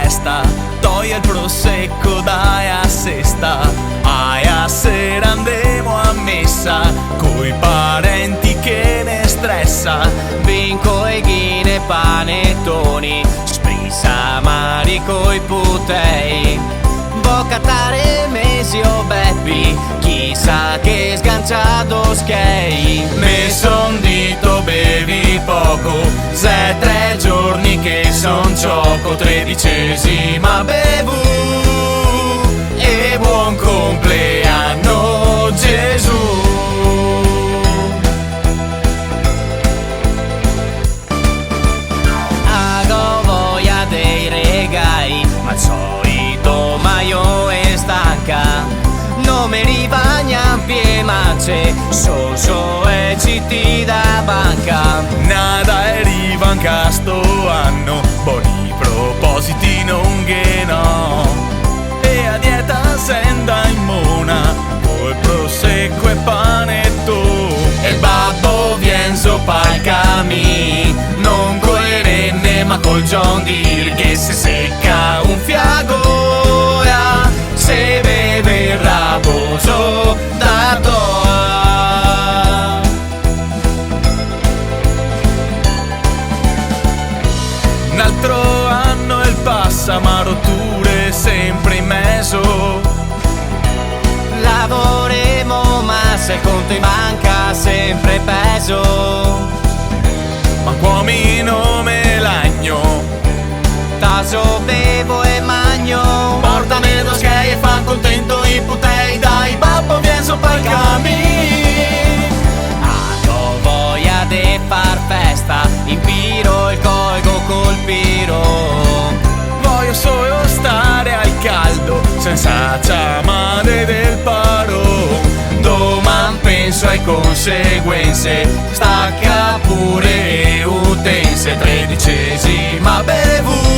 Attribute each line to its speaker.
Speaker 1: festa, toglie il prosecco, dai a sesta. Ai a sera andemo a messa, coi parenti che ne stressa. Vinco e ghine panettoni, sprisa mari coi putei. Boccatare mesi o beppi, chissà che sganciato schei. Messo un dito, bevi poco, se 3 giorni che son gioco. 13ª bevu e buon compleanno Gesù. Hago voglia dei regali, ma il solito maio è stanca. Non mi rivagnan pie mance, so e citti da banca. Nada e rivanca sto anno, buoni propositi non che no. E a dieta senda in mona, col prosecco e panetto. E il babbo vien sopra il cammin, non coi renne ma col John Deere, che se secca un fiago, se beve il raboso da toa. Un altro anno e il passa, ma rotture sempre in mezzo. Lavoremo ma se il conto in banca sempre peso. Ma come nome l'agno, taso bevo e magno. Portami dos che e fan contento i putei, dai babbo vien sopra il cammin. Ho voglia de far festa, in piro il colgo col piro. Voglio solo stare al caldo, senza ciamate del paro. Doman penso ai conseguenze, stacca pure utenze. 13ª bevu